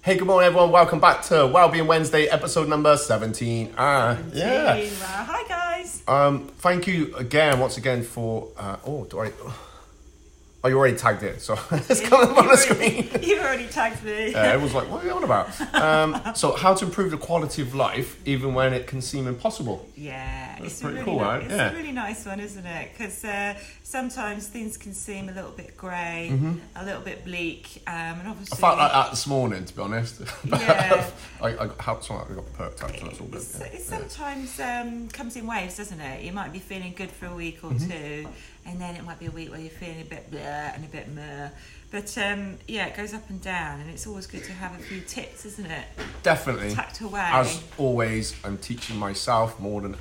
Hey, good morning, everyone. Welcome back to Wellbeing Wednesday, episode number 17. Wow. Hi, guys. Thank you once again for. Oh, you already tagged it, so it's coming up on the screen. You've already tagged me. Everyone's like, what are you on about? So, how to improve the quality of life, even when it can seem impossible. Yeah, That's it's pretty really cool, right? It's a really nice one, isn't it? Because sometimes things can seem a little bit grey, a little bit bleak, and obviously. I felt like that this morning, to be honest. Yeah. I got perked up, so that's all good. It sometimes comes in waves, doesn't it? You might be feeling good for a week or two, and then it might be a week where you're feeling a bit blah and a bit meh. But it goes up and down, and it's always good to have a few tips, isn't it? Definitely. Tucked away. As always, I'm teaching myself more than.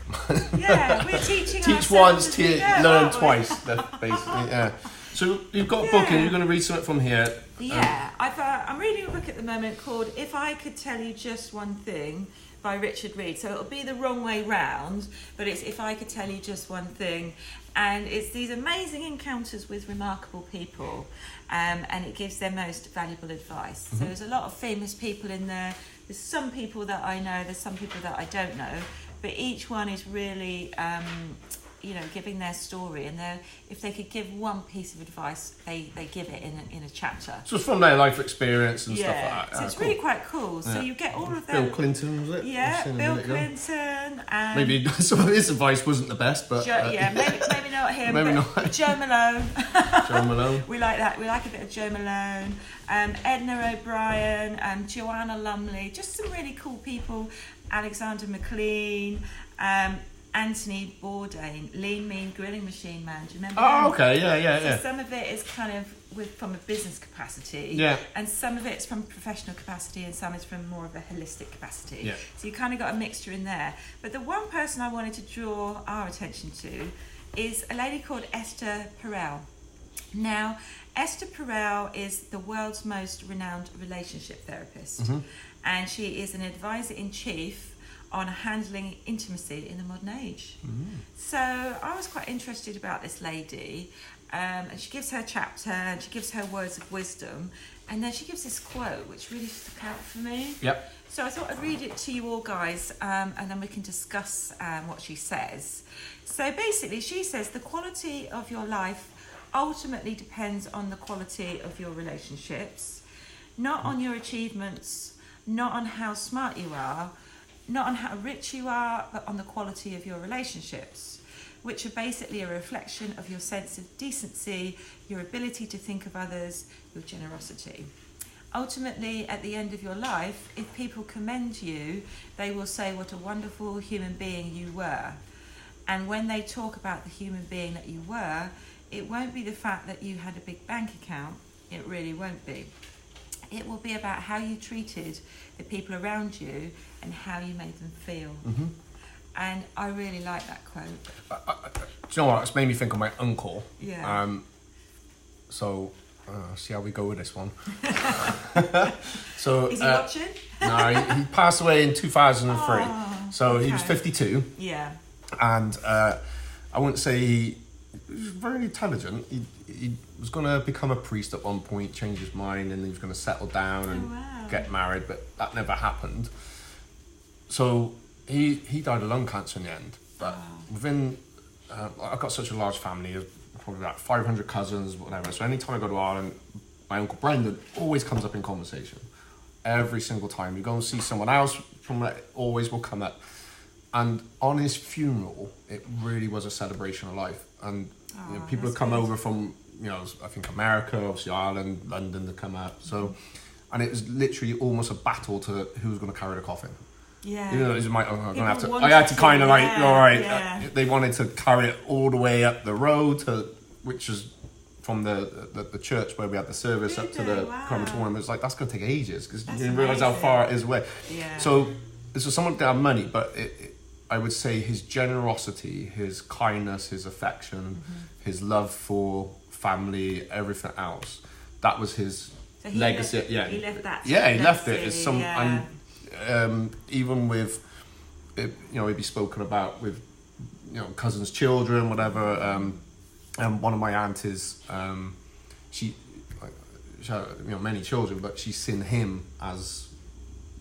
Yeah, we're teaching Teach ourselves once, learn twice. That's basically, yeah. So you've got a book, and you're going to read something from here. Yeah, I'm reading a book at the moment called "If I Could Tell You Just One Thing" by Reid. So it'll be the wrong way round, but it's "If I Could Tell You Just One Thing," and it's these amazing encounters with remarkable people, and it gives their most valuable advice. So there's a lot of famous people in there. There's some people that I know, there's some people that I don't know, but each one is really giving their story, and if they could give one piece of advice, they give it in a chapter. So it's from their life experience and stuff like that. So it's really quite cool. So you get all of them. Bill Clinton, was it? Yeah, Bill Clinton. And maybe some of his advice wasn't the best, but maybe not him. Maybe not. Joe Malone. Joe Malone. We like that. We like a bit of Joe Malone. Edna O'Brien. Joanna Lumley. Just some really cool people. Alexander McLean. Anthony Bourdain, Lean Mean Grilling Machine Man. Do you remember? Oh, okay, yeah. So some of it is kind of from a business capacity, and some of it's from professional capacity, and some is from more of a holistic capacity. Yeah. So you kind of got a mixture in there. But the one person I wanted to draw our attention to is a lady called Esther Perel. Now, Esther Perel is the world's most renowned relationship therapist, and she is an advisor-in-chief on handling intimacy in the modern age. So I was quite interested about this lady, and she gives her chapter, and she gives her words of wisdom, and then she gives this quote which really stuck out for me. Yep. So I thought I'd read it to you all, guys, and then we can discuss what she says. So basically she says the quality of your life ultimately depends on the quality of your relationships, not on your achievements, not on how smart you are, not on how rich you are, but on the quality of your relationships, which are basically a reflection of your sense of decency, your ability to think of others, your generosity. Ultimately, at the end of your life, if people commend you, they will say what a wonderful human being you were. And when they talk about the human being that you were, it won't be the fact that you had a big bank account. It really won't be. It will be about how you treated the people around you and how you made them feel. And I really like that quote. Do you know what? It's made me think of my uncle. Yeah. See how we go with this one. So is he watching? No, he passed away in 2003. Oh, so he was 52. Yeah. And I wouldn't say he was very intelligent. He was going to become a priest at one point, change his mind, and he was going to settle down and get married, but that never happened. So he died of lung cancer in the end. But within, I've got such a large family, there's probably about 500 cousins, whatever. So anytime I go to Ireland, my uncle Brendan always comes up in conversation. Every single time. You go and see someone else from it, always will come up. And on his funeral, it really was a celebration of life. And people would come over from, I think America, obviously Ireland, London to come out. So, and it was literally almost a battle to who was going to carry the coffin. Yeah. I had to kind of they wanted to carry it all the way up the road which is from the church where we had the service up to the crematorium. It was like, that's going to take ages because you didn't realise how far it is away. Yeah. So this was someone that had money, but I would say his generosity, his kindness, his affection, his love for family, everything else, that was his legacy. He left that. Yeah, he left it as some, and even with, he'd be spoken about with, cousins' children, whatever. And one of my aunties, she she had, many children, but she's seen him as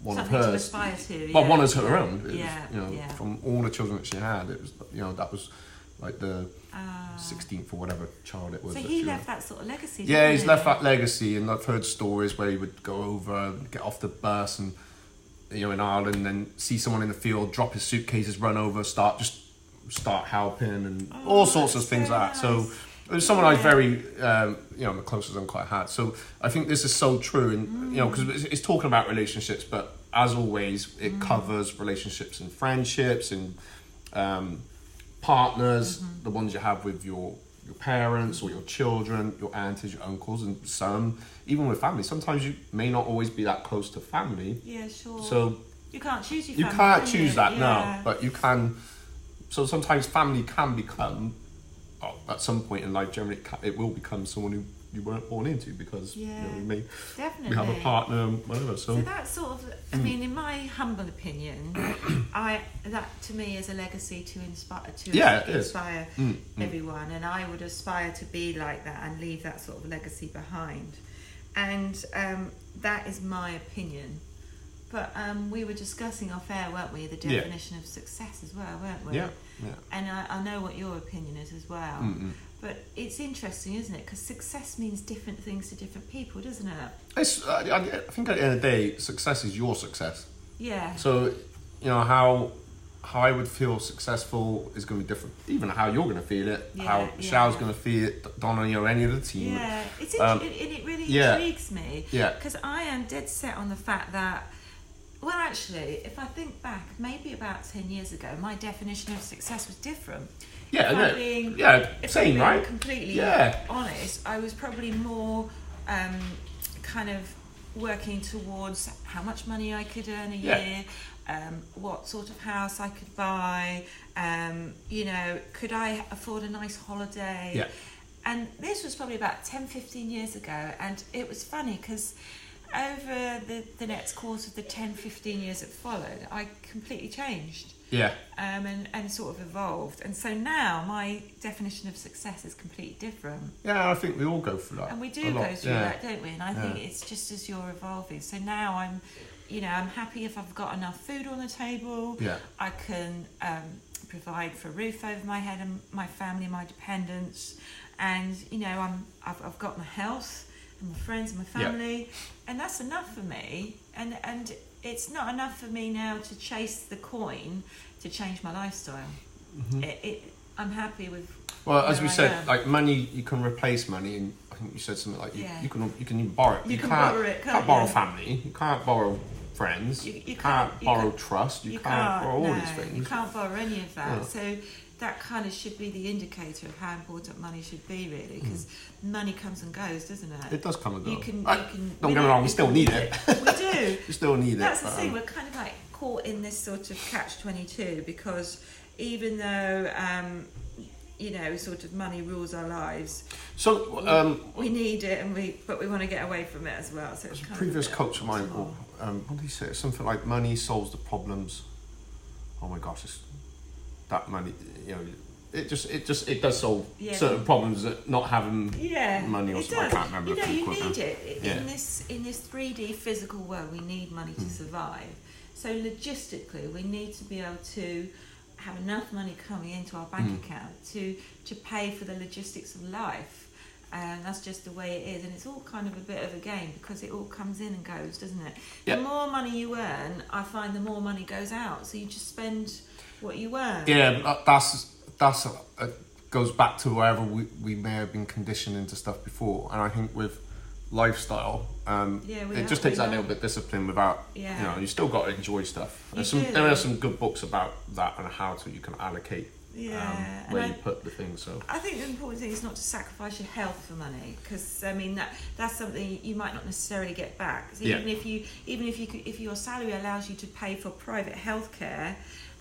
one Something of to hers. aspire to. Well, yeah. one as her own. It Yeah. was, from all the children that she had, it was, that was like the 16th or whatever child it was. So he left that sort of legacy. Yeah, he's left that legacy, and I've heard stories where he would go over, get off the bus, and in Ireland, and see someone in the field, drop his suitcases, run over, start helping, and all sorts of things like that. So it was someone I was very, the closest I'm quite had. So I think this is so true, and because it's talking about relationships, but as always, it covers relationships and friendships and partners, the ones you have with your parents or your children, your aunties, your uncles, and some even with family. Sometimes you may not always be that close to family. Yeah, sure. So you can't choose your family. You can't choose that, yeah. no. But you can. So sometimes family can become, at some point in life, generally it will become someone who you weren't born into, because we have a partner, whatever. So that's sort of, I mean, in my humble opinion, that to me is a legacy to inspire everyone, and I would aspire to be like that and leave that sort of legacy behind, and that is my opinion. But we were discussing off air, weren't we, the definition of success as well, weren't we? Yeah. And I know what your opinion is as well. But it's interesting, isn't it? Because success means different things to different people, doesn't it? I think at the end of the day, success is your success. Yeah. So, how I would feel successful is going to be different. Even how you're going to feel it, how Shaw's going to feel it, Donna, any of the team. Yeah, it really intrigues me. Yeah. Because I am dead set on the fact that, well, actually, if I think back, maybe about 10 years ago, my definition of success was different. Same, right? Completely honest, I was probably more kind of working towards how much money I could earn a year, what sort of house I could buy, could I afford a nice holiday? Yeah. And this was probably about 10, 15 years ago, and it was funny because over the next course of the 10, 15 years that followed, I completely changed. Yeah. And sort of evolved. And so now my definition of success is completely different. Yeah, I think we all go through that. And we do go through that, don't we? And I think it's just as you're evolving. So now I'm happy if I've got enough food on the table. Yeah. I can provide for a roof over my head and my family, my dependents. And, I've got my health and my friends and my family. And that's enough for me. And it's not enough for me now to chase the coin to change my lifestyle. I'm happy with. Well, as we said, like money, you can replace money, and I think you said something like you can even borrow it. You can't borrow family. You can't borrow friends. You can't borrow trust. You can't borrow all these things. You can't borrow any of that. Yeah. So that kind of should be the indicator of how important money should be, really, because money comes and goes, doesn't it? It does come and go. Don't get me wrong, we still need it. We do. We still need That's the thing. We're kind of like caught in this sort of catch-22, because even though sort of money rules our lives, so we need it, but we want to get away from it as well. So it's kind previous coach of mine, what did he say? Something like money solves the problems. Oh my gosh, that money, it does solve certain problems that not having money or something. I can't remember. You need it in this 3D physical world. We need money to survive. So logistically, we need to be able to have enough money coming into our bank account to pay for the logistics of life. And that's just the way it is, and it's all kind of a bit of a game, because it all comes in and goes, doesn't it? The more money you earn, I find the more money goes out. So you just spend what you earn. Yeah, that's goes back to wherever we may have been conditioned into stuff before, and I think with lifestyle, it just takes that little bit of discipline. Without you still got to enjoy stuff. There are some good books about that and how you can allocate. Where you put the things. So I think the important thing is not to sacrifice your health for money, because I mean that's something you might not necessarily get back. So even if your salary allows you to pay for private healthcare,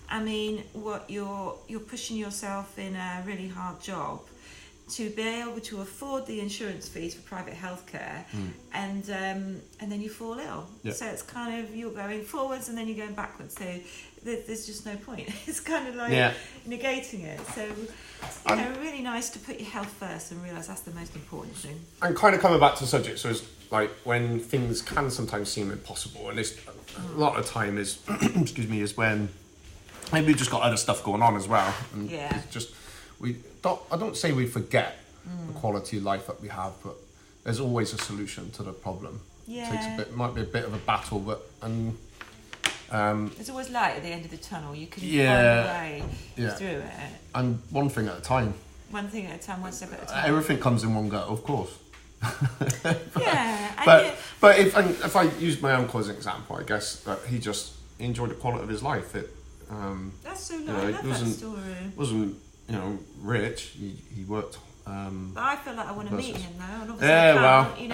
I mean, what you're pushing yourself in a really hard job to be able to afford the insurance fees for private healthcare, and then you fall ill. Yeah. So it's kind of, you're going forwards and then you're going backwards. So there's just no point. It's kind of like negating it. So really nice to put your health first and realise that's the most important thing. And kind of coming back to the subject, so it's like when things can sometimes seem impossible, and this a lot of the time is is when maybe we've just got other stuff going on as well, and it's just I don't say we forget the quality of life that we have, but there's always a solution to the problem. Yeah. Might be a bit of a battle, but there's always light at the end of the tunnel. You can find a way through it. And one thing at a time. One thing at a time, one step at a time. Everything comes in one go, of course. But if I use my uncle as an example, I guess that he enjoyed the quality of his life. That's so nice. I love that story. Wasn't rich. He worked. But I feel like I want to meet him though. And obviously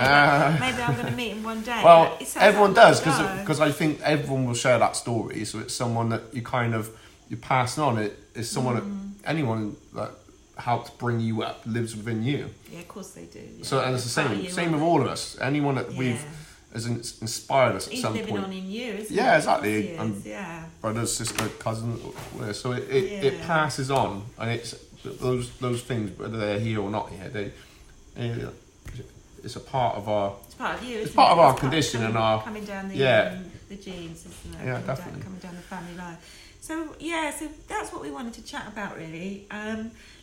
maybe I'm going to meet him one day. Well, everyone does, because I think everyone will share that story. So it's someone that you pass on. It's someone that anyone that helped bring you up lives within you. Yeah, of course they do. Yeah. So and it's the same with all of us. Anyone that has inspired us at some point. He's living on in you, isn't he? Yeah, exactly. Brothers, sister, cousin. So it passes on, and it's those things, whether they're here or not here, it's a part of our. It's part of you. It's part of our condition and our coming down the genes, isn't it? Yeah, definitely. Coming down the family line. So that's what we wanted to chat about, really.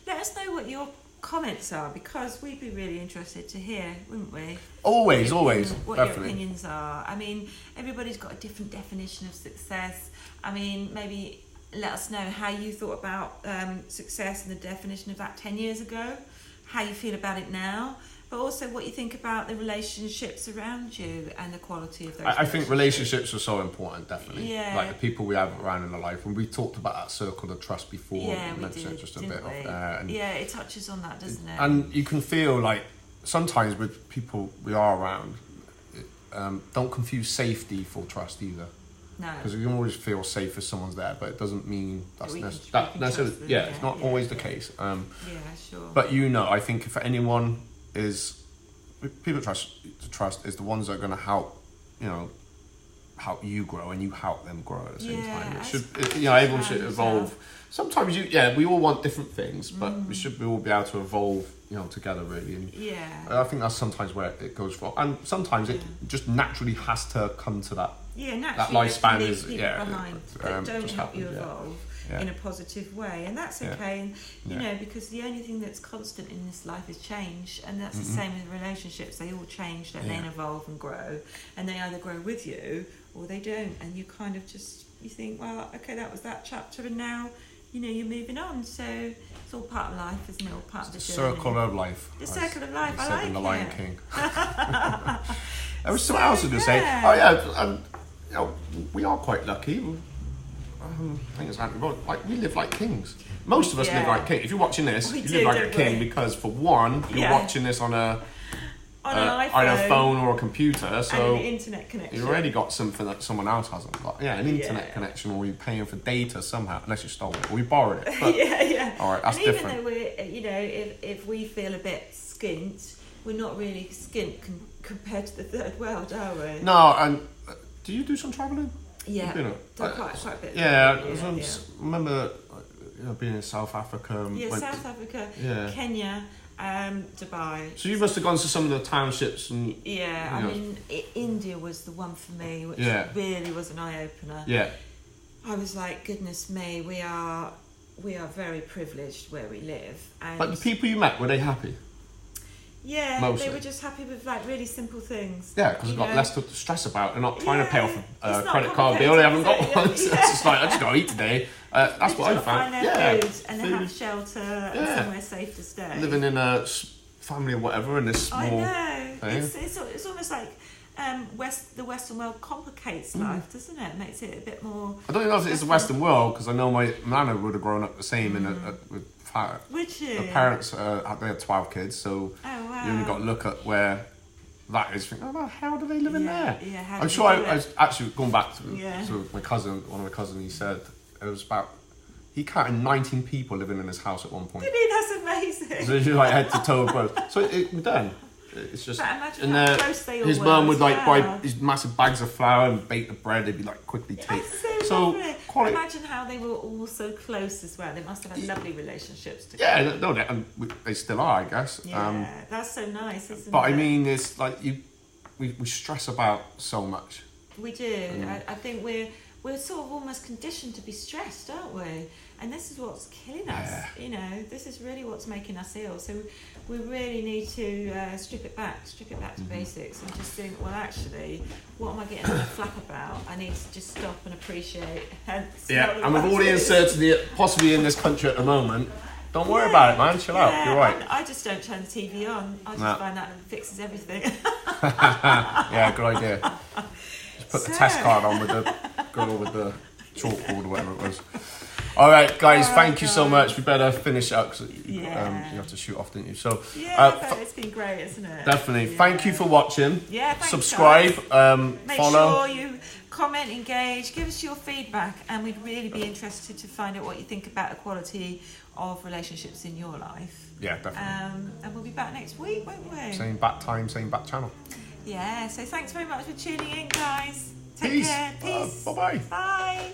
Let us know what your comments are, because we'd be really interested to hear, wouldn't we? Always, what definitely. Your opinions are. I mean, everybody's got a different definition of success. I mean, maybe let us know how you thought about success and the definition of that 10 years ago, how you feel about it now, but also what you think about the relationships around you and the quality of those. I think relationships are so important, definitely. Yeah. Like the people we have around in our life. And we talked about that circle of trust before. Yeah, we did, just a bit of there. It touches on that, doesn't it? And you can feel like sometimes with people we are around, don't confuse safety for trust either. No. Because you can always feel safe if someone's there, but it doesn't mean that's necessarily. It's not always the case. Sure. But I think if anyone is, people to trust is the ones that are going to help you grow and you help them grow at the same time. It should, everyone should evolve. Sometimes we all want different things, but we all be able to evolve, together really. And I think that's sometimes where it goes wrong, and sometimes it just naturally has to come to that. Yeah, naturally. That lifespan is behind that don't help you evolve in a positive way, and that's okay. And because the only thing that's constant in this life is change, and that's the same with relationships. They all change, they then evolve and grow, and they either grow with you or they don't. And you kind of you think, well, okay, that was that chapter, and now you're moving on. So it's all part of life, isn't it? All part of the journey. Circle of life. The circle of life. I like it. The Lion King. There was something else I was going to say. Oh yeah. We are quite lucky. I think it's like we live like kings. Most of us live like kings. If you're watching this, you live like a king because, for one, you're watching this on a phone or a computer, so and an internet connection. You've already got something that someone else hasn't got. Yeah, an internet connection, or you're paying for data somehow, unless you stole it or you borrowed it. But, all right, that's and different. Even though we're, if we feel a bit skint, we're not really skint compared to the third world, are we? No, and. Do you do some travelling? Yeah, quite a bit. I remember being in South Africa. South Africa, Kenya, Dubai. So you must have gone to some of the townships and. Yeah, I mean, India was the one for me, which really was an eye opener. Yeah. I was like, goodness me, we are very privileged where we live. And but the people you met, were they happy? Yeah, mostly. They were just happy with like really simple things. Yeah, because they've got less to stress about. They're not trying to pay off a credit card bill. They haven't got one. So it's just like, I just got to eat today. That's what I found. Food, and they have shelter and somewhere safe to stay. Living in a family or whatever in this small thing. It's almost like the Western world complicates life, doesn't it? It makes it a bit more. I don't know if it's the Western world, because I know my nana would have grown up the same with Would you? Her parents they had 12 kids, so you only got to look at where that is. Think, how do they live in there? Yeah, I'm sure I was actually going back to my cousin. One of my cousins, he said it was about. He counted 19 people living in his house at one point. Did he? That's amazing. amazing. So she's like head to toe both. So we're done. It's just, but imagine how close they all his were mum would as like well. buy his massive bags of flour and bake the bread. They'd be like quickly take. That's so lovely. quite. Imagine how they were all so close as well. They must have had lovely relationships together. Yeah, no, they still are, I guess. Yeah, that's so nice, isn't it? But I mean, it's like we stress about so much. We do. I think we're sort of almost conditioned to be stressed, aren't we? And this is what's killing us. You know, this is really what's making us ill. So we really need to strip it back to basics, and just think, well, actually, what am I getting all the flap about? I need to just stop and appreciate. And and with all the uncertainty possibly in this country at the moment, don't worry about it, man. Chill out. You're right. I just don't turn the TV on. I just find that fixes everything. Yeah, good idea. Just put the test card on with the girl with the chalkboard or whatever it was. All right, guys, thank you so much. We better finish up because you have to shoot off, didn't you? So but it's been great, isn't it? Definitely. Yeah. Thank you for watching. Yeah, thanks, subscribe, make follow. Sure you comment, engage, give us your feedback, and we'd really be interested to find out what you think about the quality of relationships in your life. Yeah, definitely. And we'll be back next week, won't we? Same bat time, same bat channel. Yeah, so thanks very much for tuning in, guys. Take Peace. care. Peace. Bye-bye. Bye.